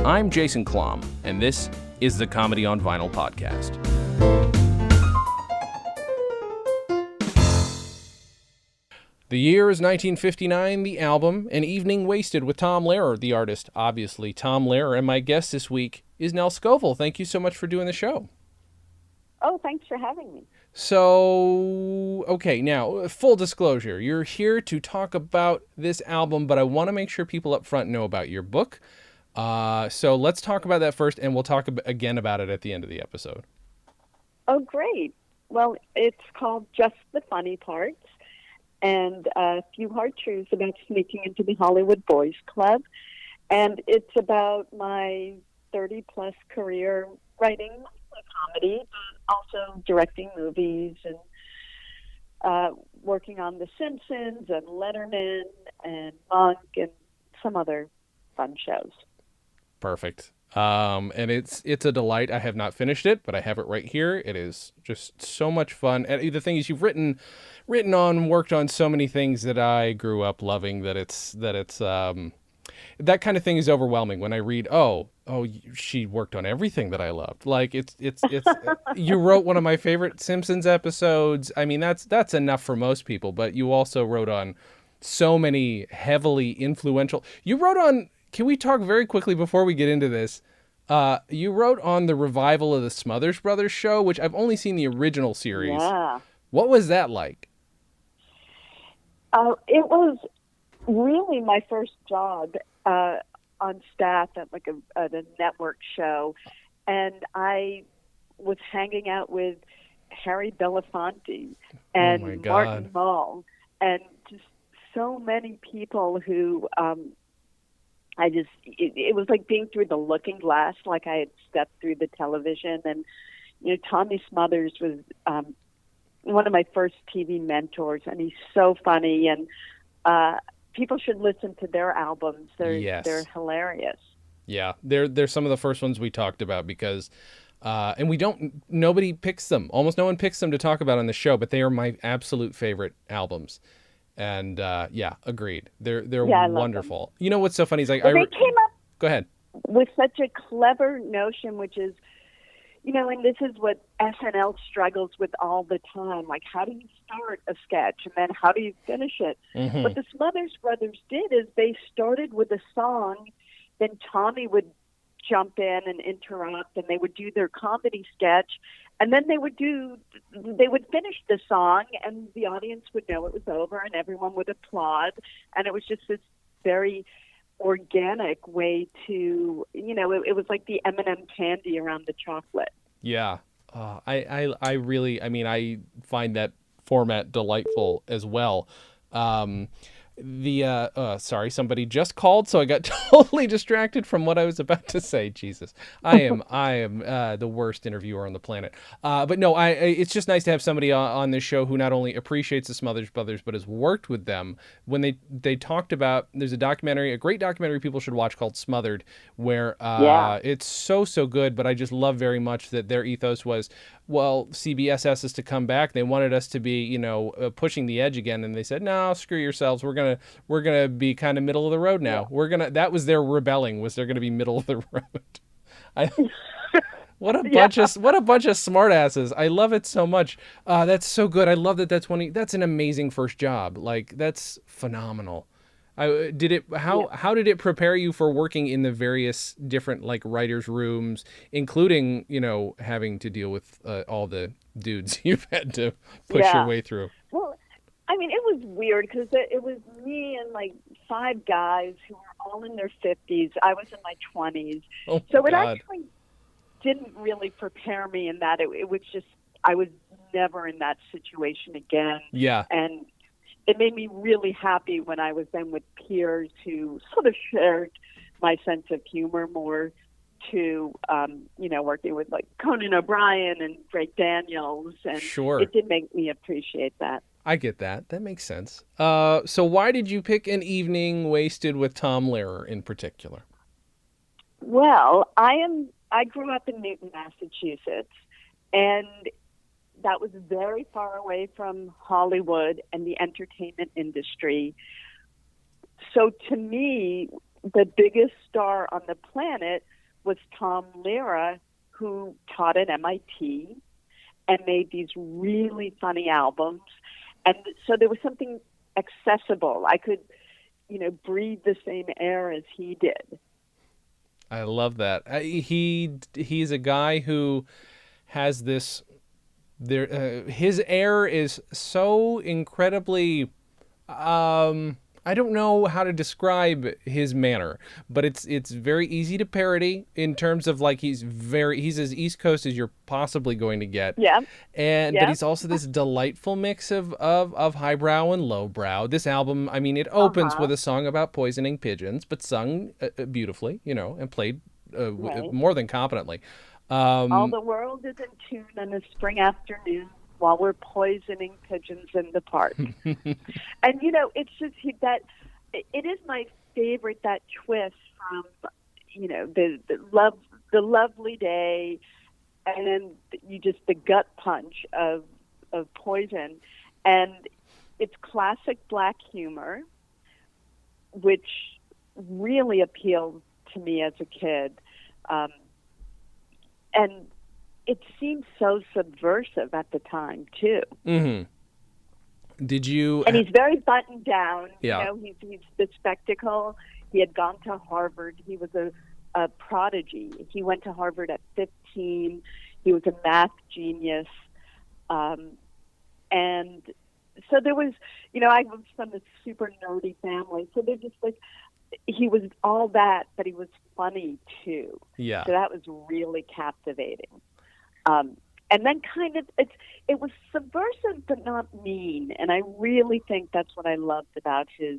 I'm Jason Klom, and this is the Comedy on Vinyl podcast. The year is 1959, the album, An Evening Wasted with Tom Lehrer, the artist, obviously Tom Lehrer, and my guest this week is Nell Scovell. Thank you so much for doing the show. Oh, thanks for having me. So, okay, now, full disclosure, you're here to talk about this album, but I want to make sure people up front know about your book. So let's talk about that first, and we'll talk again about it at the end of the episode. Oh, great. Well, it's called Just the Funny Parts, and a few hard truths about sneaking into the Hollywood Boys Club. And it's about my 30-plus career writing comedy, but also directing movies and working on The Simpsons and Letterman and Monk and some other fun shows. Perfect. And it's a delight. I have not finished it, but I have it right here. It is just so much fun. And the thing is, you've written on, worked on so many things that I grew up loving that it's that kind of thing is overwhelming when I read, she worked on everything that I loved. Like it's you wrote one of my favorite Simpsons episodes. I mean, that's enough for most people, but you also wrote on so many heavily influential. You wrote on, can we talk very quickly before we get into this? You wrote on the revival of the Smothers Brothers show, which I've only seen the original series. Yeah. What was that like? It was really my first job on staff at a network show, and I was hanging out with Harry Belafonte and Martin Mull, and just so many people who it was like being through the looking glass, like I had stepped through the television. And, Tommy Smothers was one of my first TV mentors, and he's so funny. And people should listen to their albums. They're hilarious. Yeah, they're some of the first ones we talked about because, and nobody picks them. Almost no one picks them to talk about on the show, but they are my absolute favorite albums. And agreed. They're wonderful. You know what's so funny is they came up. Go ahead. With such a clever notion, which is, and this is what SNL struggles with all the time. Like, how do you start a sketch and then how do you finish it? Mm-hmm. What the Smothers Brothers did is they started with a song, then Tommy would jump in and interrupt, and they would do their comedy sketch. And then they would finish the song, and the audience would know it was over, and everyone would applaud. And it was just this very organic way to, it was like the M&M candy around the chocolate. Yeah. I find that format delightful as well. Sorry, somebody just called, so I got totally distracted from what I was about to say. Jesus, I am the worst interviewer on the planet. But no, it's just nice to have somebody on this show who not only appreciates the Smothers Brothers, but has worked with them. When they talked about, there's a great documentary people should watch called Smothered, where it's so good. But I just love very much that their ethos was, well, CBS asked us to come back. They wanted us to be, pushing the edge again, and they said, no, screw yourselves. We're gonna be kind of middle of the road now. Yeah. That was their rebelling, was they're gonna be middle of the road. What a bunch of smartasses. I love it so much. That's so good. I love that. That's an amazing first job. Like, that's phenomenal. How did it prepare you for working in the various different writers' rooms, including having to deal with all the dudes you've had to push your way through? Well, I mean, it was weird because it was me and 5 guys who were all in their 50s. I was in my 20s. Oh, so it God. actually didn't really prepare me in that. It was just, I was never in that situation again. Yeah. And it made me really happy when I was then with peers who sort of shared my sense of humor more to, working with Conan O'Brien and Greg Daniels. And sure. It did make me appreciate that. I get that. That makes sense. So why did you pick An Evening Wasted with Tom Lehrer in particular? Well, I I grew up in Newton, Massachusetts, and that was very far away from Hollywood and the entertainment industry. So to me, the biggest star on the planet was Tom Lehrer, who taught at MIT and made these really funny albums. And so there was something accessible. I could, breathe the same air as he did. I love that. He's a guy who has this. His air is so incredibly. I don't know how to describe his manner, but it's very easy to parody in terms of like he's as East Coast as you're possibly going to get. Yeah. But he's also this delightful mix of highbrow and lowbrow. This album, I mean, it opens with a song about poisoning pigeons, but sung beautifully, and played Right. more than competently. All the world is in tune on a spring afternoon while we're poisoning pigeons in the park. And, it's just that it is my favorite, that twist from, the lovely day, and then the gut punch of poison. And it's classic black humor, which really appealed to me as a kid. And it seemed so subversive at the time, too. Mm-hmm. Did you... And he's very buttoned down. Yeah. He's the spectacle. He had gone to Harvard. He was a prodigy. He went to Harvard at 15. He was a math genius. And so there was, I was from a super nerdy family. So they're just like, he was all that, but he was funny, too. Yeah. So that was really captivating. And then it was subversive but not mean. And I really think that's what I loved about his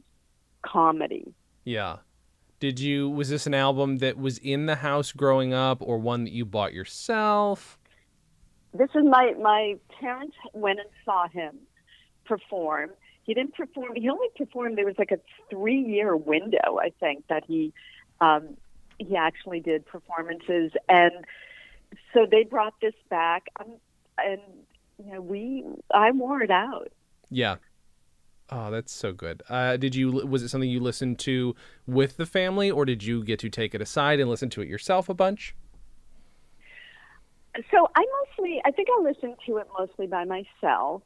comedy. Yeah. Was this an album that was in the house growing up or one that you bought yourself? This is my parents went and saw him perform. He didn't perform. He only performed. There was like a 3-year window, I think, that he actually did performances. And so they brought this back, and I wore it out. Yeah. Oh, that's so good. Was it something you listened to with the family, or did you get to take it aside and listen to it yourself a bunch? So I think I listened to it mostly by myself.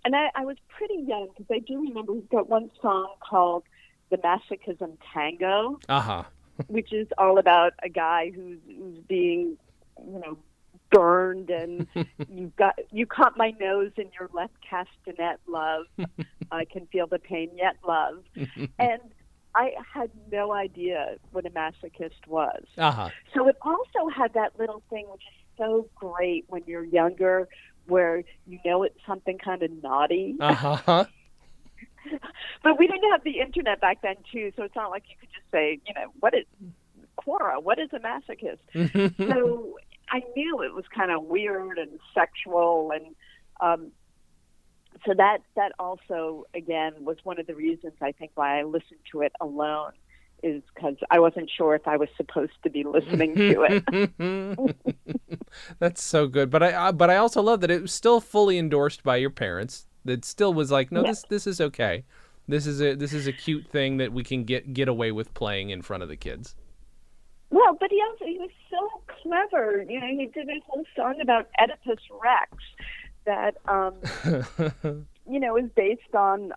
And I was pretty young, because I do remember he's got one song called The Masochism Tango, which is all about a guy who's being, burned, and you caught my nose in your left castanet, love. I can feel the pain yet, love. And I had no idea what a masochist was. So it also had that little thing, which is so great when you're younger, where it's something kind of naughty. But we didn't have the internet back then, too, so it's not like you could just say, what is Quora? What is a masochist? So I knew it was kind of weird and sexual, and so that also, again, was one of the reasons I think why I listened to it alone, is because I wasn't sure if I was supposed to be listening to it. That's so good. But I also love that it was still fully endorsed by your parents. That still was like, no, this is okay. This is a cute thing that we can get away with playing in front of the kids. Well, but he was so clever. He did a whole song about Oedipus Rex that is based on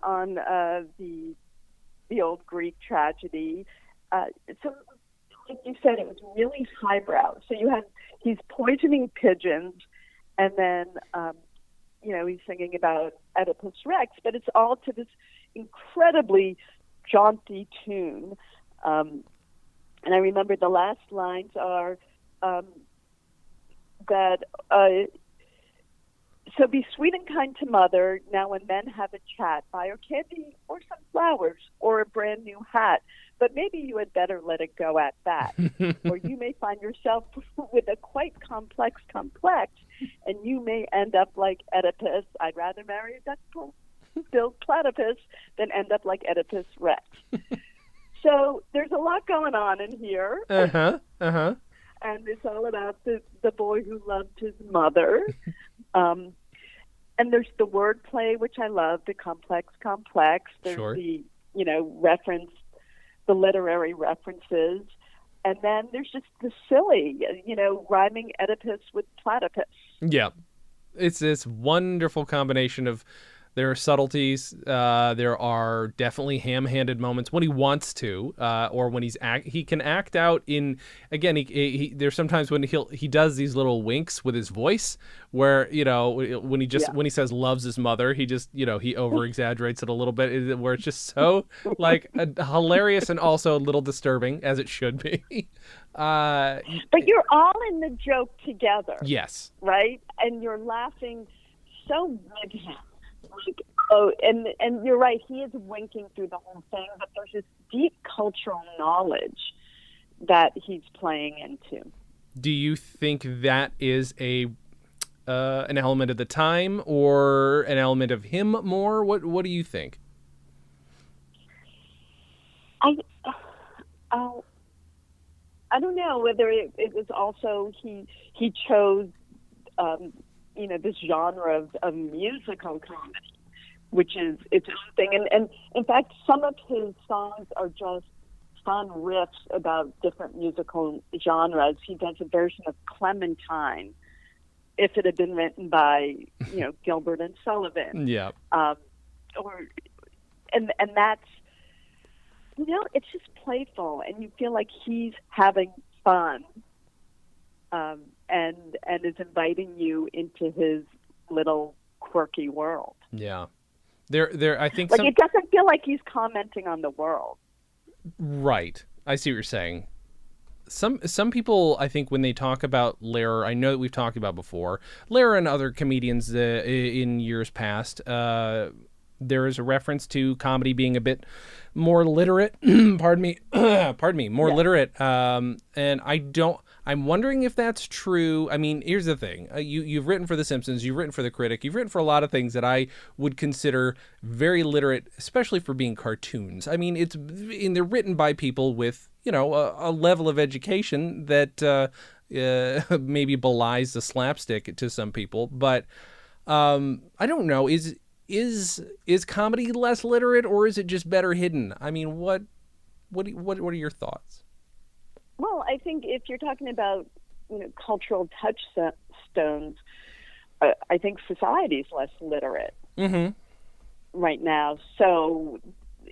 the old Greek tragedy. So, like you said, it was really highbrow. So he's poisoning pigeons, and then he's singing about Oedipus Rex, but it's all to this incredibly jaunty tune. And I remember the last lines are that. So be sweet and kind to mother, now and then have a chat, buy her candy or some flowers or a brand new hat, but maybe you had better let it go at that. Or you may find yourself with a quite complex complex, and you may end up like Oedipus. I'd rather marry a duck-billed platypus than end up like Oedipus Rex. So there's a lot going on in here. and it's all about the boy who loved his mother. Um, and there's the wordplay, which I love, the complex. There's Sure. the, reference, the literary references. And then there's just the silly, rhyming Oedipus with platypus. Yeah. It's this wonderful combination of there are subtleties. There are definitely ham-handed moments when he wants to, or when he can act out in. Again, there's sometimes when he does these little winks with his voice, where when he says loves his mother, he just he over exaggerates it a little bit, where it's just so like hilarious and also a little disturbing, as it should be. But you're all in the joke together. Yes. Right? And you're laughing so with him. Like, and you're right, he is winking through the whole thing, but there's this deep cultural knowledge that he's playing into. Do you think that is an element of the time or an element of him more? What do you think? I don't know whether it was also he chose this genre of musical comedy, which is its own thing. And in fact, some of his songs are just fun riffs about different musical genres. He does a version of Clementine, if it had been written by, Gilbert and Sullivan. Yeah. And that's, it's just playful, and you feel like he's having fun. And is inviting you into his little quirky world. Yeah. There I think it doesn't feel like he's commenting on the world. Right. I see what you're saying. Some people, I think, when they talk about Lehrer, I know that we've talked about before, Lehrer and other comedians in years past, there is a reference to comedy being a bit more literate. Pardon me, more literate. And I'm wondering if that's true. I mean, here's the thing. You've written for The Simpsons, you've written for The Critic, you've written for a lot of things that I would consider very literate, especially for being cartoons. I mean, they're written by people with, a level of education that maybe belies the slapstick to some people. But I don't know. Is comedy less literate, or is it just better hidden? I mean, what are your thoughts? Well, I think if you're talking about cultural touchstones, I think society's less literate right now. So,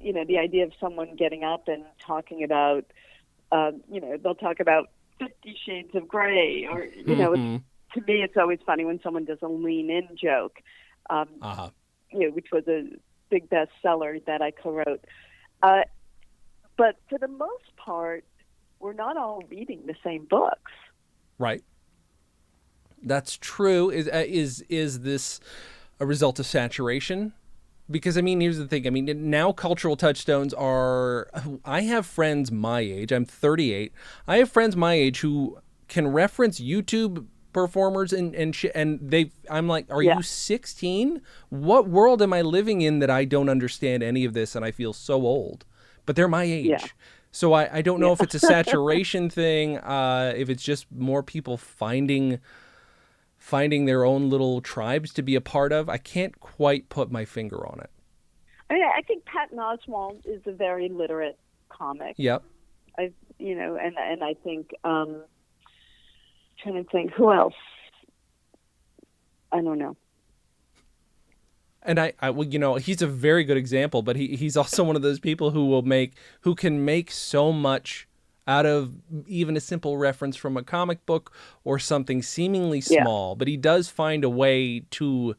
the idea of someone getting up and talking about, they'll talk about 50 Shades of Grey, or to me, it's always funny when someone does a lean-in joke, which was a big bestseller that I co-wrote. But for the most part, we're not all reading the same books. Right. That's true. Is this a result of saturation? Because, I mean, here's the thing. I mean, now cultural touchstones are... I have friends my age. I'm 38. I have friends my age who can reference YouTube performers and I'm like, are you 16? What world am I living in that I don't understand any of this and I feel so old? But they're my age. Yeah. So I don't know if it's a saturation thing, if it's just more people finding their own little tribes to be a part of. I can't quite put my finger on it. I think Patton Oswalt is a very literate comic. Yep. And I think trying to think who else. I don't know. And he's a very good example, but he's also one of those people who can make so much out of even a simple reference from a comic book or something seemingly small, but he does find a way to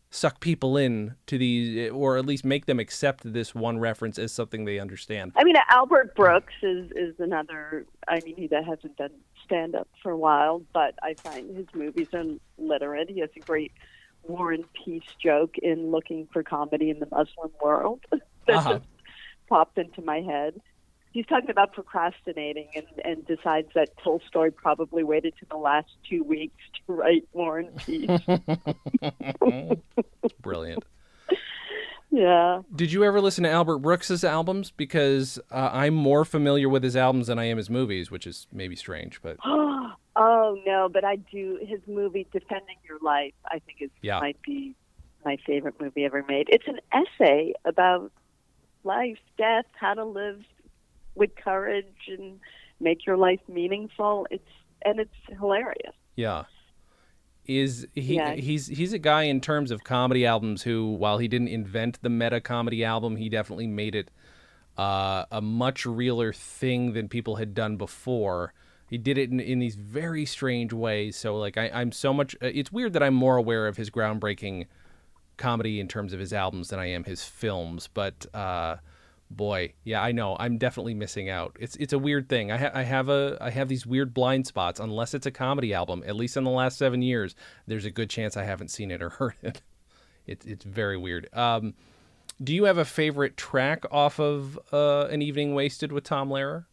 suck people in to these, or at least make them accept this one reference as something they understand. I mean, Albert Brooks is another. I mean, he hasn't done stand-up for a while, but I find his movies are literate. He has a great War and Peace joke in Looking for Comedy in the Muslim World that just popped into my head. He's talking about procrastinating and decides that Tolstoy probably waited to the last 2 weeks to write War and Peace. Brilliant. Yeah. Did you ever listen to Albert Brooks's albums? Because I'm more familiar with his albums than I am his movies, which is maybe strange, but Oh no, but I do. His movie "Defending Your Life," I think yeah. might be my favorite movie ever made. It's an essay about life, death, how to live with courage and make your life meaningful. It's hilarious. Yeah. Is he Yeah. he's a guy in terms of comedy albums who, while he didn't invent the meta comedy album, he definitely made it a much realer thing than people had done before. He did it in these very strange ways. So like I'm so much it's weird that I'm more aware of his groundbreaking comedy in terms of his albums than I am his films, but boy, yeah, I know. I'm definitely missing out. It's a weird thing. I have these weird blind spots. Unless it's a comedy album, at least in the last 7 years, there's a good chance I haven't seen it or heard it. It's very weird. Do you have a favorite track off of An Evening Wasted with Tom Lehrer?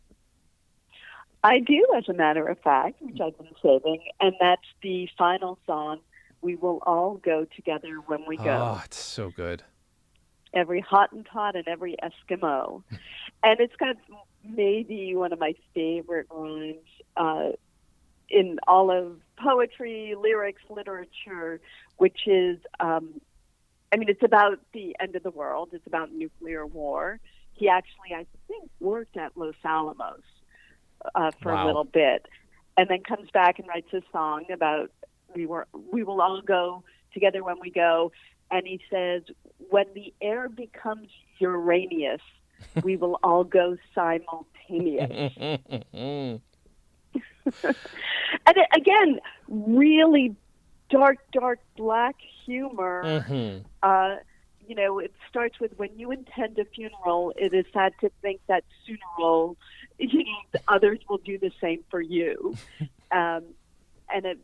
I do, as a matter of fact, which I've been saving, and that's the final song, "We Will All Go Together When We Go." Oh, it's so good. Every Hottentot and every Eskimo. And it's got maybe one of my favorite rhymes in all of poetry, lyrics, literature, which is, it's about the end of the world. It's about nuclear war. He actually, I think, worked at Los Alamos for a little bit, and then comes back and writes a song about we will all go together when we go. And he says, when the air becomes Uranus, we will all go simultaneous. And again, really dark, black humor. Mm-hmm. It starts with, when you attend a funeral, it is sad to think that sooner or others will do the same for you. And it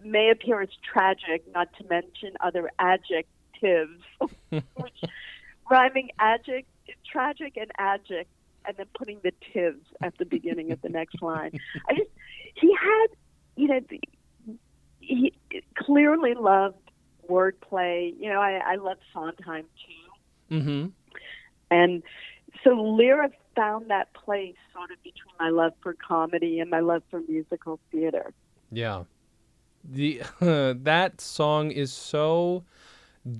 may appear as tragic, not to mention other adjectives, which rhyming tragic and adject, and then putting the tivs at the beginning of the next line. He clearly loved wordplay. I love Sondheim too. Mm-hmm. And so Lehrer found that place sort of between my love for comedy and my love for musical theater. Yeah. That song is so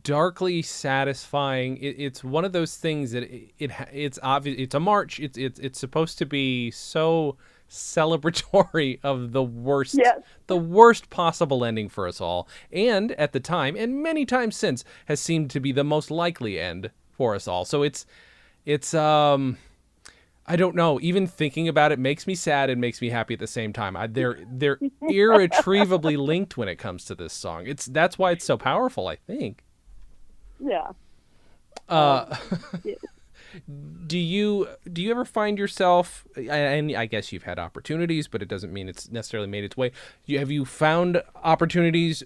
darkly satisfying. It's one of those things that it's obvious. It's a march. It's supposed to be so celebratory of the worst, yes. the worst possible ending for us all, and at the time, and many times since, has seemed to be the most likely end for us all. So it's I don't know. Even thinking about it makes me sad and makes me happy at the same time. They're irretrievably linked when it comes to this song. That's why it's so powerful, I think. Yeah. Do you ever find yourself, and I guess you've had opportunities, but it doesn't mean it's necessarily made its way. Have you found opportunities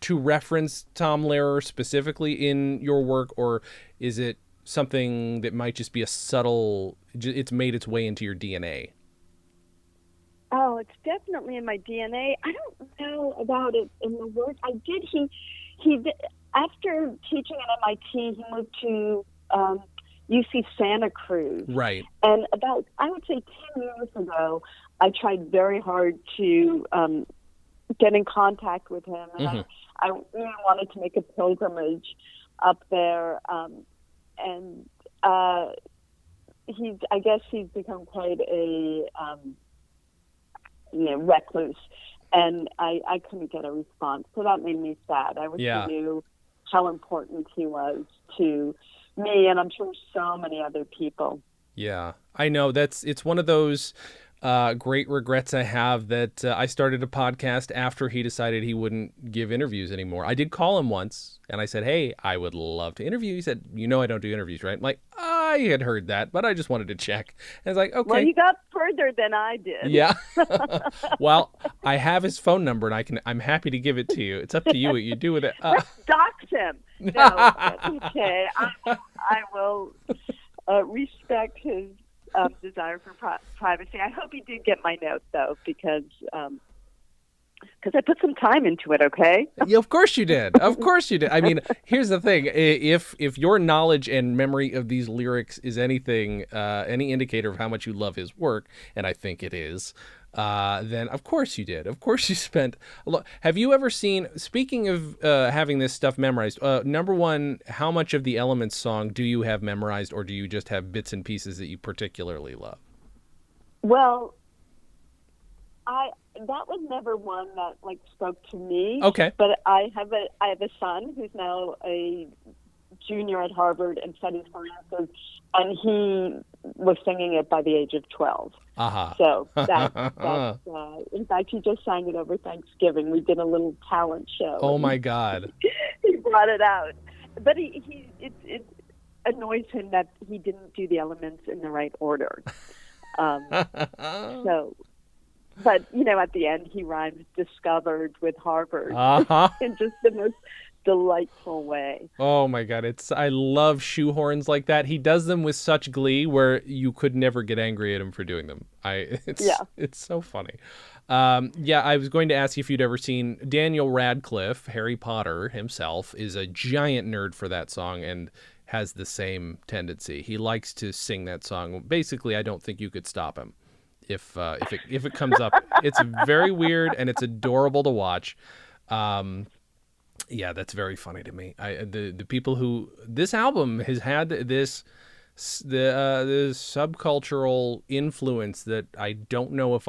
to reference Tom Lehrer specifically in your work, or is it something that might just be a subtle, it's made its way into your DNA? Oh, it's definitely in my DNA. I don't know about it in the work. I did. He did, after teaching at MIT, he moved to UC Santa Cruz. Right. And about, I would say 10 years ago, I tried very hard to get in contact with him. And Mm-hmm. I really wanted to make a pilgrimage up there. And I guess he's become quite a, recluse. And I couldn't get a response. So that made me sad. I wish he knew how important he was to me, and I'm sure so many other people. Yeah, I know. It's one of those great regrets I have that I started a podcast after he decided he wouldn't give interviews anymore. I did call him once, and I said, hey, I would love to interview. He said, I don't do interviews, right? I'm like, I had heard that, but I just wanted to check. And it's like, okay. Well, you got further than I did. Yeah. Well, I have his phone number, and I'm happy to give it to you. It's up to you what you do with it. Let's dox him. No, that's okay. I will respect his desire for privacy. I hope he did get my note, though, because because I put some time into it, okay? Yeah, of course you did. Of course you did. I mean, here's the thing: if your knowledge and memory of these lyrics is anything, any indicator of how much you love his work, and I think it is, then of course you did. Of course you spent a lot. Have you ever seen? Speaking of having this stuff memorized, number one, how much of the Elements song do you have memorized, or do you just have bits and pieces that you particularly love? Well, that was never one that like spoke to me. Okay. But I have a son who's now a junior at Harvard and studies forensics, and he was singing it by the age of 12. Uh-huh. So that's in fact, he just sang it over Thanksgiving. We did a little talent show. Oh my God. He brought it out, but it annoys him that he didn't do the Elements in the right order. So. But, at the end, he rhymes discovered with Harvard in just the most delightful way. Oh, my God. I love shoehorns like that. He does them with such glee where you could never get angry at him for doing them. It's so funny. I was going to ask you if you'd ever seen Daniel Radcliffe, Harry Potter himself, is a giant nerd for that song and has the same tendency. He likes to sing that song. Basically, I don't think you could stop him. If it comes up, it's very weird and it's adorable to watch. That's very funny to me. The people who this album has had the subcultural influence that I don't know if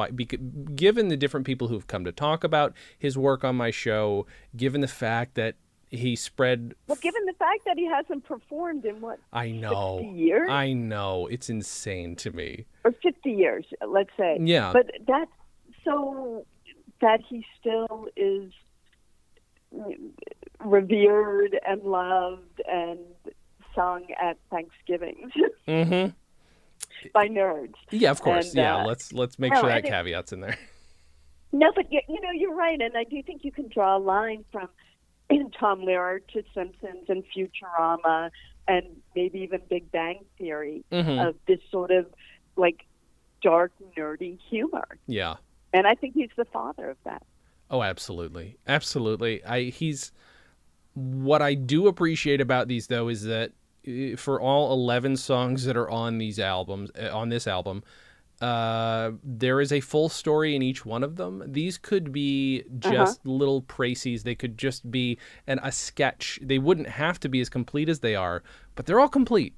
given the different people who've come to talk about his work on my show, given the fact that he spread. Well, given the fact that he hasn't performed in I know 60 years? I know. It's insane to me. Or 50 years, let's say. Yeah. But that's so that he still is revered and loved and sung at Thanksgivings mm-hmm. by nerds. Yeah, of course. And, let's make sure that caveat's in there. No, but you're right, and I do think you can draw a line from Tom Lehrer to Simpsons and Futurama and maybe even Big Bang Theory of this sort of like dark, nerdy humor. Yeah. And I think he's the father of that. Oh, absolutely. Absolutely. What I do appreciate about these, though, is that for all 11 songs that are on this album, there is a full story in each one of them. These could be just little précis. They could just be a sketch. They wouldn't have to be as complete as they are, but they're all complete.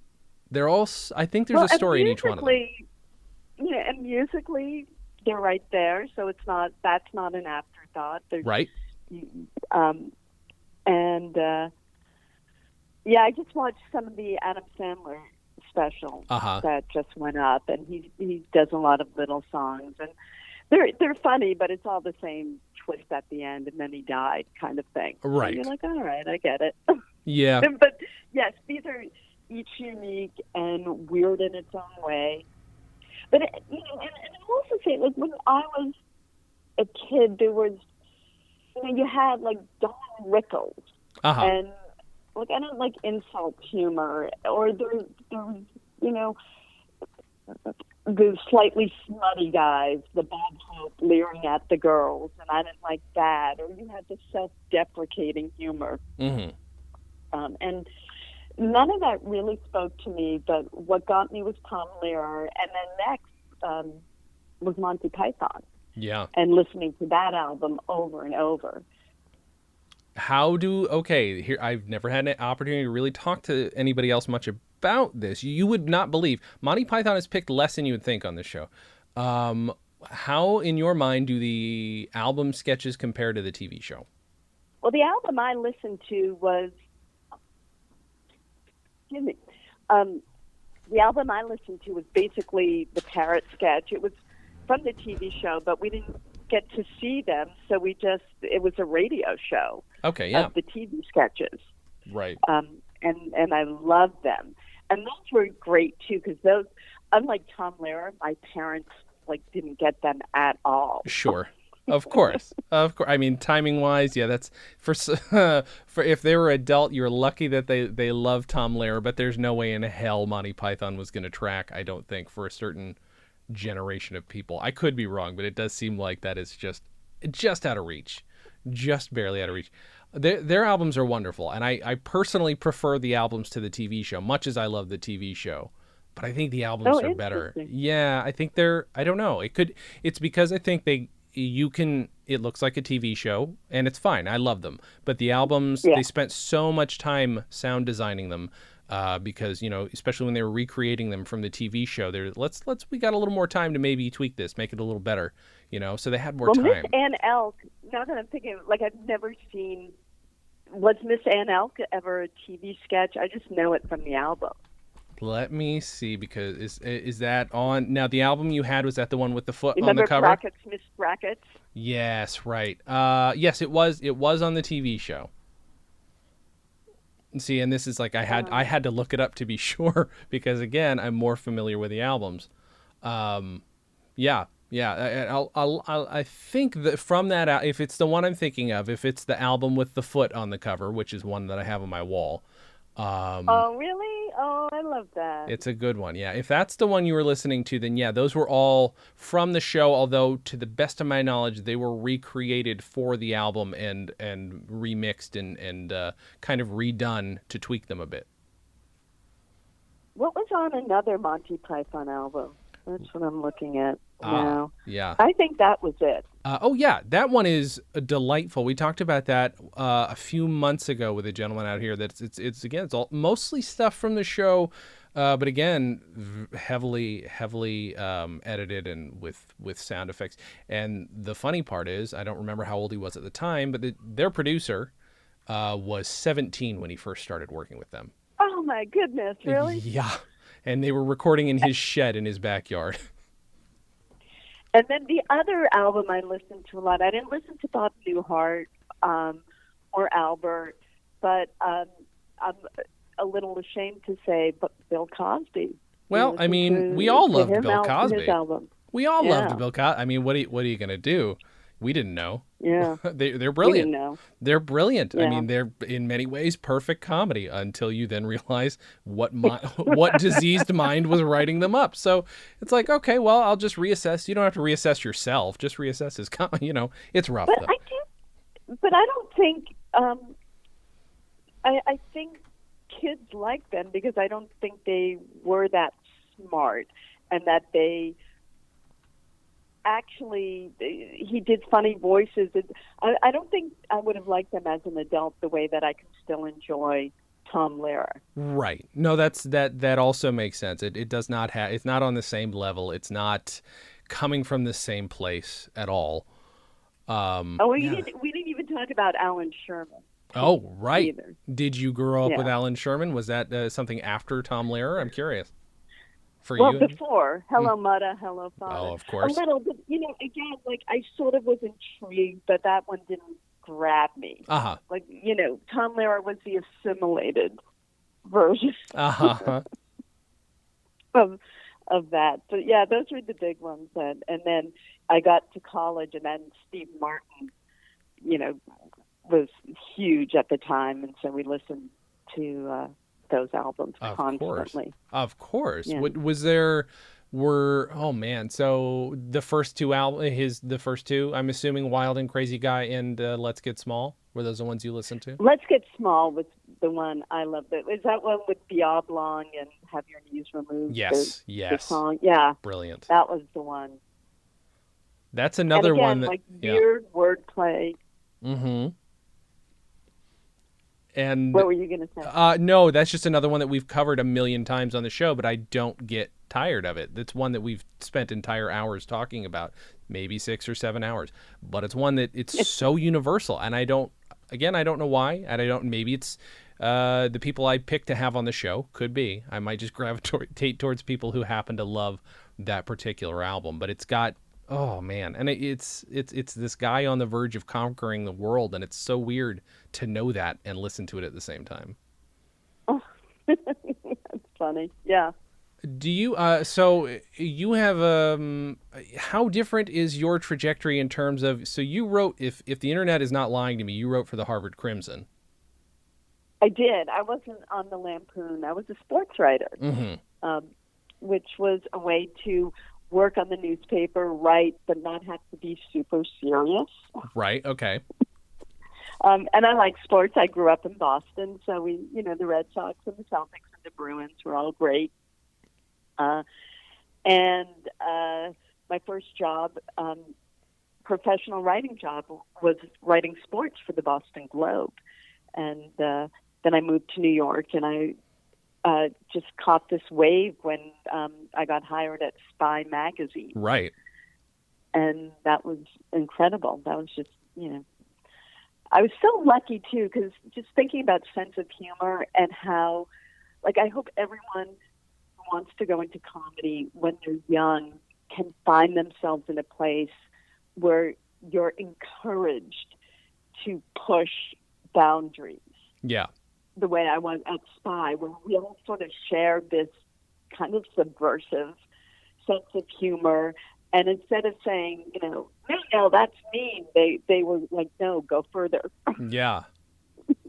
They're all. I think there's a story in each one of them. And musically, they're right there. So that's not an afterthought. Right. I just watched some of the Adam Sandler special that just went up, and he does a lot of little songs, and they're funny, but it's all the same twist at the end, and then he died kind of thing. Right. So you're like, all right, I get it. Yeah. But yes, these are each unique and weird in its own way. But and I'll also say, like when I was a kid, there was you had like Don Rickles and. Like, I don't like insult humor, or there's the slightly smutty guys, the Bob Hope leering at the girls, and I didn't like that. Or you had the self-deprecating humor. Mm-hmm. And none of that really spoke to me, but what got me was Tom Lehrer, and then next was Monty Python. Yeah. And listening to that album over and over. Here, I've never had an opportunity to really talk to anybody else much about this. You would not believe Monty Python has picked less than you would think on this show. How, in your mind, do the album sketches compare to the TV show? Well, the album I listened to was, the album I listened to was basically the parrot sketch. It was from the TV show, but we didn't get to see them, so it was a radio show of the TV sketches. Right. And I loved them. And those were great, too, because those, unlike Tom Lehrer, my parents, didn't get them at all. Sure. Of course. I mean, timing-wise, that's for if they were adult, you're lucky that they love Tom Lehrer, but there's no way in hell Monty Python was going to track, I don't think, for a certain generation of people. I could be wrong, but it does seem like that is just just out of reach, just barely out of reach. Their albums are wonderful, and I personally prefer the albums to the TV show, much as I love the TV show. But I think the Oh, albums are better. interesting. Yeah, I think they're. I don't know. It's because I think you can. It looks like a TV show, and it's fine. I love them. But the albums, Yeah. they spent so much time sound designing them. Because especially when they were recreating them from the TV show, we got a little more time to maybe tweak this, make it a little better, so they had more Well, Miss time. Ann Elk, now that I'm thinking, like, I've never seen, was Miss Ann Elk ever a TV sketch? I just know it from the album. Let me see, because is that on now? The album you had, was that the one with the foot on the Remember cover? Brackets, Miss Brackets? Yes, right. Yes, it was. It was on the TV show. See, and this is like I had to look it up to be sure because again, I'm more familiar with the albums. Yeah, yeah. I think that from that, if it's the one I'm thinking of, if it's the album with the foot on the cover, which is one that I have on my wall. Oh, really? Oh, I love that. It's a good one. Yeah. If that's the one you were listening to, then yeah, those were all from the show, although to the best of my knowledge, they were recreated for the album and remixed and kind of redone to tweak them a bit. What was on another Monty Python album? That's what I'm looking at now. Yeah. I think that was it. Oh, yeah. That one is delightful. We talked about that a few months ago with a gentleman out here. That it's all mostly stuff from the show, but again, heavily edited and with sound effects. And the funny part is, I don't remember how old he was at the time, but their producer was 17 when he first started working with them. Oh, my goodness, really? Yeah. And they were recording in his shed in his backyard. And then the other album I listened to a lot, I didn't listen to Bob Newhart or Albert, but I'm a little ashamed to say, but Bill Cosby. Well, I mean, we all loved Bill Cosby. His album. We all loved Bill Cosby. I mean, what are you gonna do? We didn't know. Yeah, they're brilliant. We didn't know. They're brilliant. Yeah. I mean, they're in many ways perfect comedy until you then realize what diseased mind was writing them up. So it's like, okay, well, I'll just reassess. You don't have to reassess yourself. Just reassess his it's rough But though. I don't think. I think kids like them because I don't think they were that smart, and that they. Actually, he did funny voices. I don't think I would have liked them as an adult the way that I can still enjoy Tom Lehrer. Right. No, that also makes sense. It does not have. It's not on the same level. It's not coming from the same place at all. We didn't even talk about Alan Sherman. Oh, right. Either. Did you grow up with Alan Sherman? Was that something after Tom Lehrer? I'm curious. For you? Before. Hello, Mudda, Hello, Father. Oh, of course. A little, but, again, like, I sort of was intrigued, but that one didn't grab me. Uh-huh. Like, Tom Lehrer was the assimilated version uh-huh. of that. So, yeah, those were the big ones. And then I got to college, and then Steve Martin, was huge at the time, and so we listened to those albums constantly. Of course. Yeah. Oh man, so the first two I'm assuming Wild and Crazy Guy and Let's Get Small, were those the ones you listened to? Let's Get Small was the one I loved. Is that one with the Oblong and Have Your Knees Removed? Yes. The song? Yeah. Brilliant. That was the one. That's another and again, one that like weird wordplay. Mm-hmm. And what were you going to say? No, that's just another one that we've covered a million times on the show, but I don't get tired of it. That's one that we've spent entire hours talking about, maybe 6 or 7 hours. But it's one that it's so universal, and I don't know why. And maybe it's the people I pick to have on the show. Could be. I might just gravitate towards people who happen to love that particular album. But it's got, oh man, and it's this guy on the verge of conquering the world, and it's so weird to know that and listen to it at the same time. Oh, that's funny. Yeah. Do you so you have how different is your trajectory in terms of, so you wrote, if the internet is not lying to me, you wrote for the Harvard Crimson. I did. I wasn't on the Lampoon. I was a sports writer. Mm-hmm. Which was a way to work on the newspaper, write, but not have to be super serious. Right. Okay. And I like sports. I grew up in Boston, so the Red Sox and the Celtics and the Bruins were all great. And my first job, professional writing job, was writing sports for the Boston Globe. And then I moved to New York, and I just caught this wave when I got hired at Spy magazine. Right. And that was incredible. That was just, I was so lucky, too, because just thinking about sense of humor and how, I hope everyone who wants to go into comedy when they're young can find themselves in a place where you're encouraged to push boundaries. Yeah. The way I was at Spy, where we all sort of shared this kind of subversive sense of humor. And instead of saying, no, that's mean, they were like, no, go further. Yeah.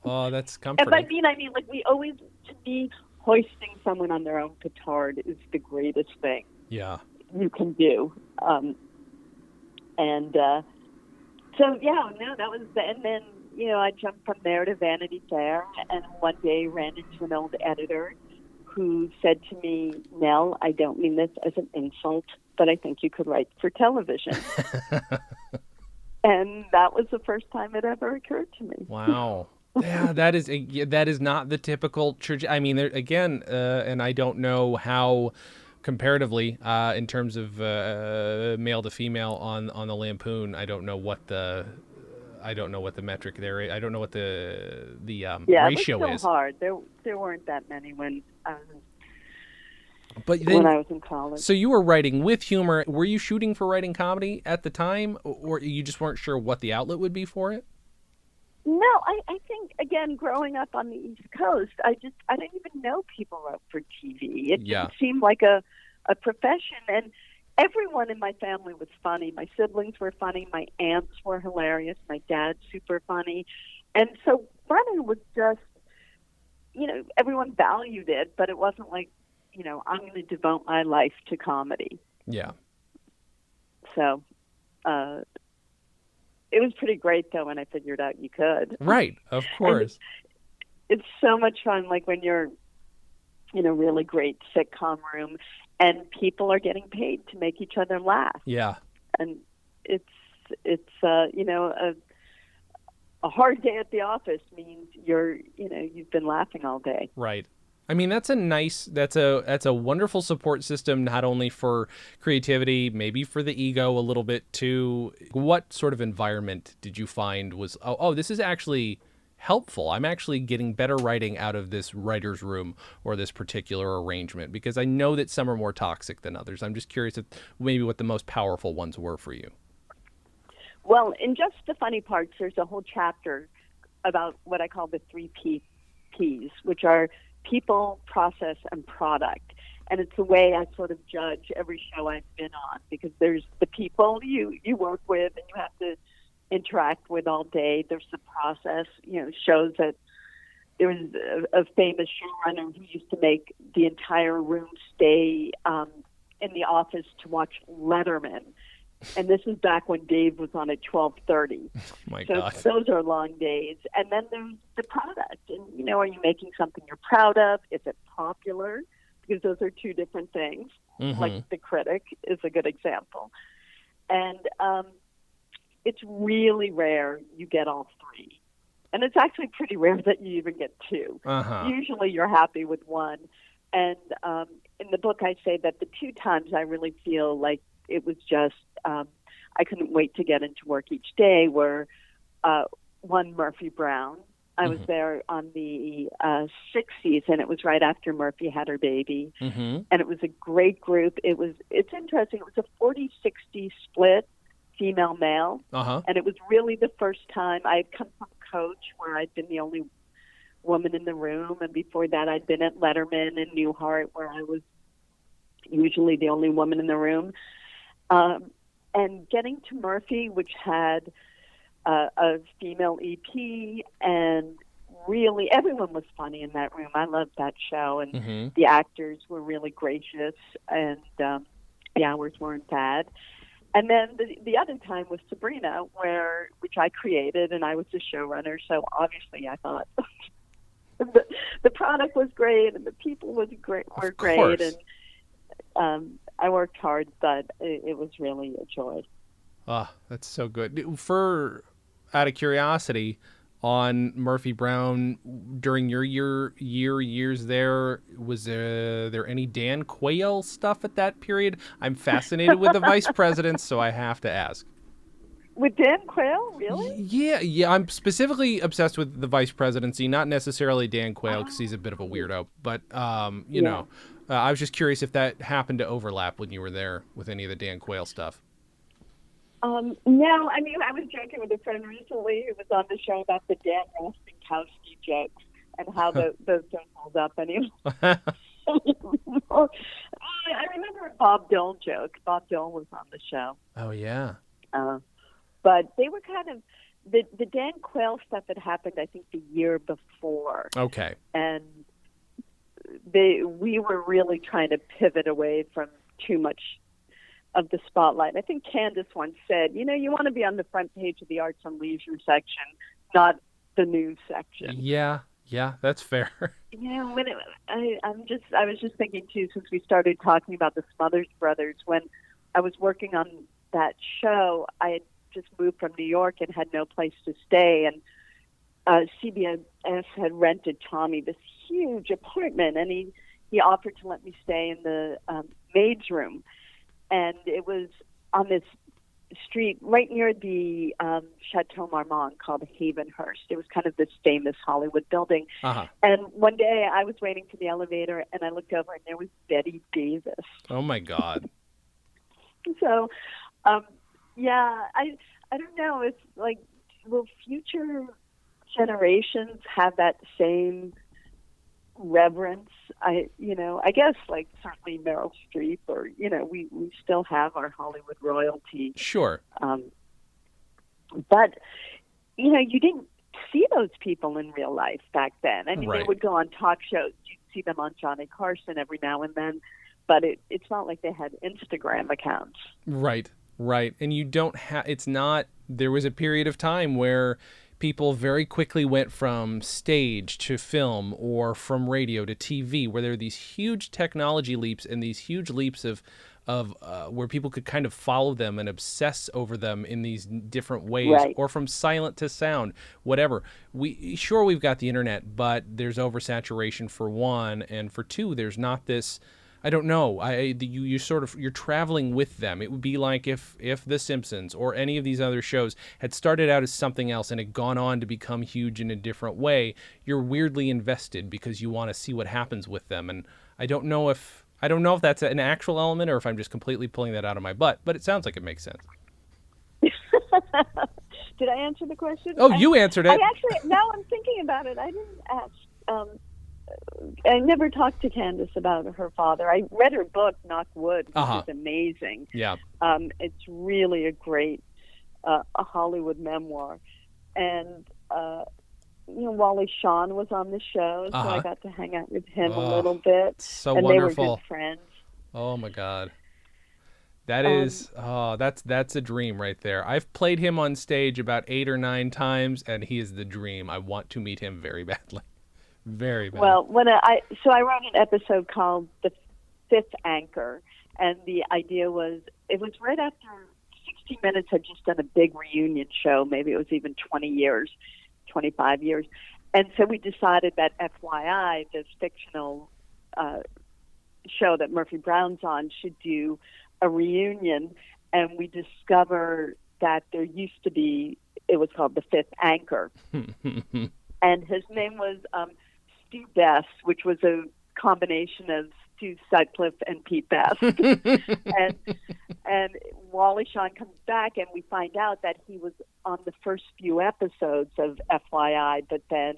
Oh, that's And comforting. I mean, we always, to me, hoisting someone on their own petard is the greatest thing Yeah. you can do. So, yeah, no, that was, and then, I jumped from there to Vanity Fair, and one day ran into an old editor who said to me, Nell, I don't mean this as an insult, but I think you could write for television. And that was the first time it ever occurred to me. Wow. Yeah, that is not the typical church. I mean, there, again, and I don't know how comparatively in terms of male to female on the Lampoon. I don't know what the metric there is. I don't know what the ratio it was is. so hard. There weren't that many when But then, when I was in college. So you were writing with humor. Were you shooting for writing comedy at the time, or you just weren't sure what the outlet would be for it? No, I think, again, growing up on the East Coast, I didn't even know people wrote for TV. It didn't seem like a profession. And everyone in my family was funny. My siblings were funny. My aunts were hilarious. My dad's super funny. And so funny was just, everyone valued it, but it wasn't like, I'm going to devote my life to comedy. Yeah. So it was pretty great, though, when I figured out you could. Right, of course. It's so much fun, like when you're in a really great sitcom room and people are getting paid to make each other laugh. Yeah. And it's a hard day at the office means you've been laughing all day. Right. I mean, that's a wonderful support system, not only for creativity, maybe for the ego a little bit too. What sort of environment did you find was, this is actually helpful. I'm actually getting better writing out of this writer's room or this particular arrangement, because I know that some are more toxic than others. I'm just curious if maybe what the most powerful ones were for you. Well, in Just the Funny Parts, there's a whole chapter about what I call the 3 Ps, which are people, process, and product. And it's the way I sort of judge every show I've been on, because there's the people you work with and you have to interact with all day. There's the process, shows that there was a famous showrunner who used to make the entire room stay in the office to watch Letterman. And this is back when Dave was on at 12:30. My so God. Those are long days. And then there's the product. And, are you making something you're proud of? Is it popular? Because those are two different things. Mm-hmm. Like The Critic is a good example. And it's really rare you get all 3. And it's actually pretty rare that you even get 2. Uh-huh. Usually you're happy with 1. And in the book I say that the 2 times I really feel like it was just I couldn't wait to get into work each day were one, Murphy Brown. I was there on the 6th season. It was right after Murphy had her baby. Mm-hmm. And it was a great group. It's interesting. It was a 40-60 split, female-male. Uh-huh. And it was really the first time I had come from Coach, where I'd been the only woman in the room. And before that, I'd been at Letterman and Newhart, where I was usually the only woman in the room. And getting to Murphy, which had a female EP, and really everyone was funny in that room. I loved that show, and the actors were really gracious, and the hours weren't bad. And then the other time was Sabrina, which I created, and I was the showrunner. So obviously, I thought the product was great, and the people were great, and I worked hard, but it was really a joy. Ah, that's so good. Out of curiosity, on Murphy Brown during your years there, was there any Dan Quayle stuff at that period? I'm fascinated with the vice presidents, so I have to ask. With Dan Quayle, really? Yeah. I'm specifically obsessed with the vice presidency, not necessarily Dan Quayle because he's a bit of a weirdo. But you know, I was just curious if that happened to overlap when you were there with any of the Dan Quayle stuff. No, I mean, I was joking with a friend recently who was on the show about the Dan Rostenkowski jokes and how those don't hold up anymore. I remember a Bob Dole joke. Bob Dole was on the show. Oh, yeah. But they were kind of, the Dan Quayle stuff had happened, I think, the year before. Okay. And we were really trying to pivot away from too much of the spotlight. I think Candace once said, you want to be on the front page of the Arts and Leisure section, not the news section. Yeah, that's fair. Yeah, I was just thinking too, since we started talking about the Smothers Brothers, when I was working on that show, I had just moved from New York and had no place to stay, and CBS had rented Tommy this huge apartment, and he offered to let me stay in the maid's room. And it was on this street right near the Chateau Marmont called Havenhurst. It was kind of this famous Hollywood building. Uh-huh. And one day I was waiting for the elevator, and I looked over, and there was Betty Davis. Oh, my God. So, I don't know. It's like, will future generations have that same reverence? I guess, like, certainly Meryl Streep, or we still have our Hollywood royalty. Sure. But you didn't see those people in real life back then. I mean, Right. They would go on talk shows. You'd see them on Johnny Carson every now and then, but it's not like they had Instagram accounts. Right. And you don't have, there was a period of time where people very quickly went from stage to film or from radio to TV, where there were these huge technology leaps and these huge leaps of where people could kind of follow them and obsess over them in these different ways, right. Or from silent to sound, whatever. We've got the internet, but there's oversaturation for one, and for two, there's not this. I don't know. You're traveling with them. It would be like if The Simpsons or any of these other shows had started out as something else and had gone on to become huge in a different way. You're weirdly invested because you want to see what happens with them. And I don't know if that's an actual element or if I'm just completely pulling that out of my butt. But it sounds like it makes sense. Did I answer the question? Oh, you answered it. Now I'm thinking about it. I didn't ask. I never talked to Candace about her father. I read her book, Knock Wood, which is amazing. Yeah. It's really a great a Hollywood memoir. And, Wally Shawn was on the show, so I got to hang out with him a little bit. So and wonderful. They were good friends. Oh, my God. That is, that's a dream right there. I've played him on stage about 8 or 9 times, and he is the dream. I want to meet him very badly. Very bad. Well, I wrote an episode called The Fifth Anchor, and the idea was, it was right after 60 Minutes had just done a big reunion show. Maybe it was even 25 years. And so we decided that FYI, this fictional show that Murphy Brown's on, should do a reunion. And we discovered that there used to be, it was called The Fifth Anchor. And his name was Stu Best, which was a combination of Stu Sutcliffe and Pete Best. and Wally Shawn comes back, and we find out that he was on the first few episodes of FYI, but then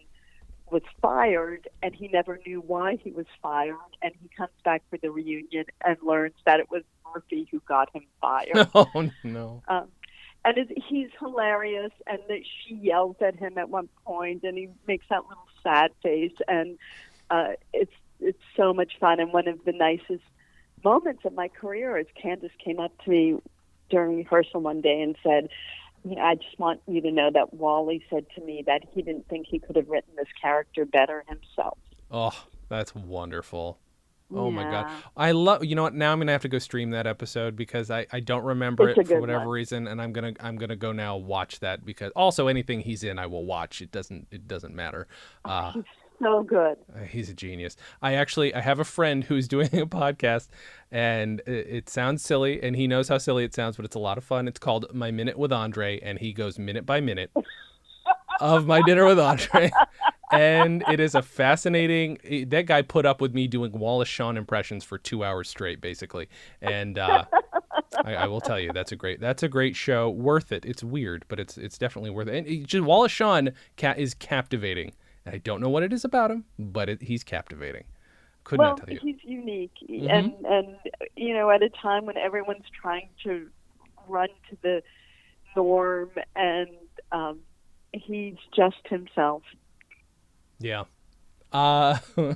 was fired, and he never knew why he was fired. And he comes back for the reunion and learns that it was Murphy who got him fired. Oh, no. And he's hilarious, and she yells at him at one point, and he makes that little sad face, and it's so much fun, and one of the nicest moments of my career is Candace came up to me during rehearsal one day and said, I just want you to know that Wally said to me that he didn't think he could have written this character better himself. Oh, that's wonderful. Oh my God. Yeah. I love, you know what, now I'm going to have to go stream that episode because I don't remember It's a it for good whatever one. reason. And I'm going to go now watch that because also anything he's in, I will watch. It doesn't matter. He's so good. He's a genius. I have a friend who's doing a podcast and it sounds silly and he knows how silly it sounds, but it's a lot of fun. It's called My Minute with Andre and he goes minute by minute of my dinner with Andre. And it is a fascinating. That guy put up with me doing Wallace Shawn impressions for 2 hours straight, basically. And I will tell you, that's a great show. Worth it. It's weird, but it's definitely worth it. And Wallace Shawn is captivating. And I don't know what it is about him, but he's captivating. Could not tell you. He's unique, Mm-hmm. and at a time when everyone's trying to run to the norm, and he's just himself. Yeah. Okay,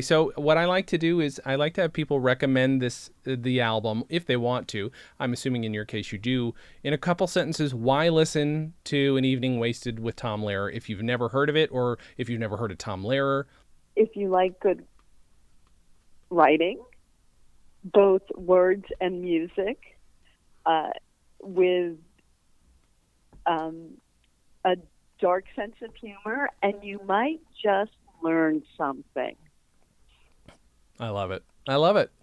so what I like to do is I like to have people recommend the album if they want to. I'm assuming in your case you do. In a couple sentences, why listen to An Evening Wasted with Tom Lehrer if you've never heard of it or if you've never heard of Tom Lehrer? If you like good writing, both words and music, with a dark sense of humor, and you might just learn something. I love it.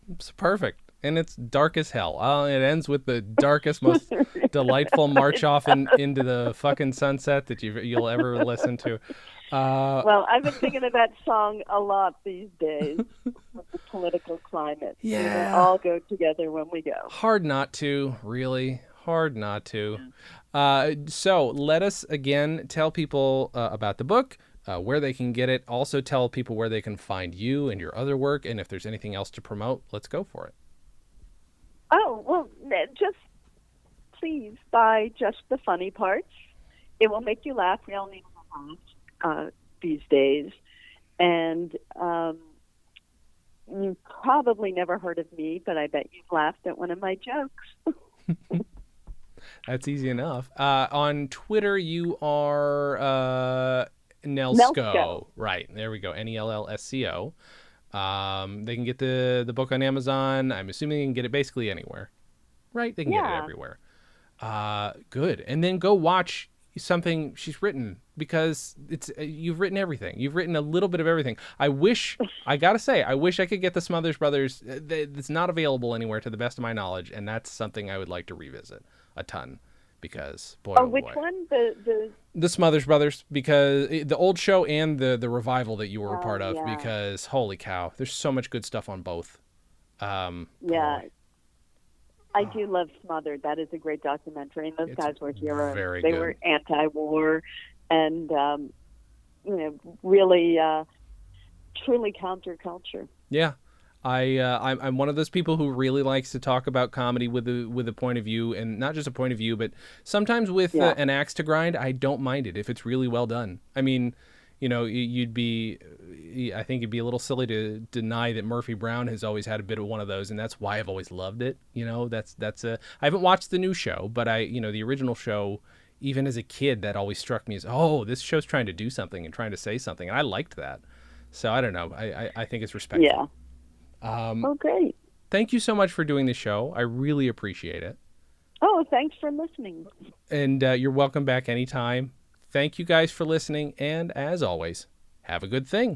It's perfect. And it's dark as hell. It ends with the darkest, most delightful march off into the fucking sunset that you'll ever listen to. Well, I've been thinking of that song a lot these days with the political climate. Yeah. They all go together when we go. Hard not to, really. Hard not to. So let us, again, tell people about the book, where they can get it. Also tell people where they can find you and your other work. And if there's anything else to promote, let's go for it. Oh, well, just please buy Just the Funny Parts. It will make you laugh. We all need to laugh these days. And you've probably never heard of me, but I bet you've laughed at one of my jokes. That's easy enough. On Twitter, you are Nell Scovell. Right. There we go. NELLSCO. They can get the book on Amazon. I'm assuming they can get it basically anywhere. Right? They can get it everywhere. Good. And then go watch something she's written because you've written everything. You've written a little bit of everything. I gotta say, I wish I could get the Smothers Brothers. It's not available anywhere to the best of my knowledge, and that's something I would like to revisit a ton because boy. Which one? The Smothers Brothers, because the old show and the revival that you were a part of, because holy cow, there's so much good stuff on both. I do love Smothered. That is a great documentary, and those guys were heroes. They good. were anti-war and really truly counterculture. Yeah. I'm one of those people who really likes to talk about comedy with a point of view, and not just a point of view, but sometimes with an axe to grind. I don't mind it if it's really well done. I mean, I think it'd be a little silly to deny that Murphy Brown has always had a bit of one of those, and that's why I've always loved it. I haven't watched the new show, but the original show, even as a kid, that always struck me as, oh, this show's trying to do something and trying to say something, and I liked that. So I don't know. I think it's respectful. Yeah. Great. Thank you so much for doing the show. I really appreciate it. Oh, thanks for listening. And you're welcome back anytime. Thank you guys for listening. And as always, have a good thing.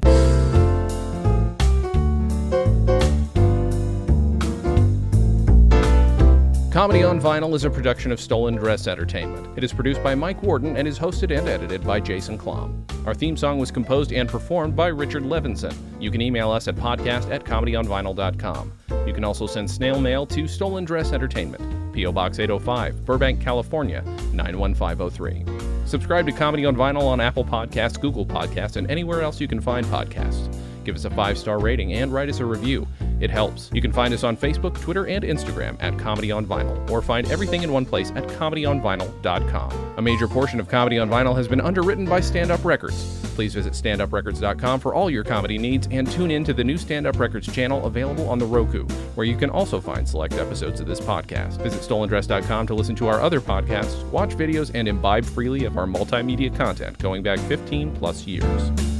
Comedy on Vinyl is a production of StolenDress Entertainment. It is produced by Mike Worden and is hosted and edited by Jason Klom. Our theme song was composed and performed by Richard Levinson. You can email us at podcast@comedyonvinyl.com. You can also send snail mail to StolenDress Entertainment, P.O. Box 805, Burbank, California, 91503. Subscribe to Comedy on Vinyl on Apple Podcasts, Google Podcasts, and anywhere else you can find podcasts. Give us a 5-star rating and write us a review. It helps. You can find us on Facebook, Twitter, and Instagram at Comedy on Vinyl, or find everything in one place at comedyonvinyl.com. A major portion of Comedy on Vinyl has been underwritten by Stand Up Records. Please visit standuprecords.com for all your comedy needs, and tune in to the new Stand Up Records channel available on the Roku, where you can also find select episodes of this podcast. Visit StolenDress.com to listen to our other podcasts, watch videos, and imbibe freely of our multimedia content going back 15 plus years.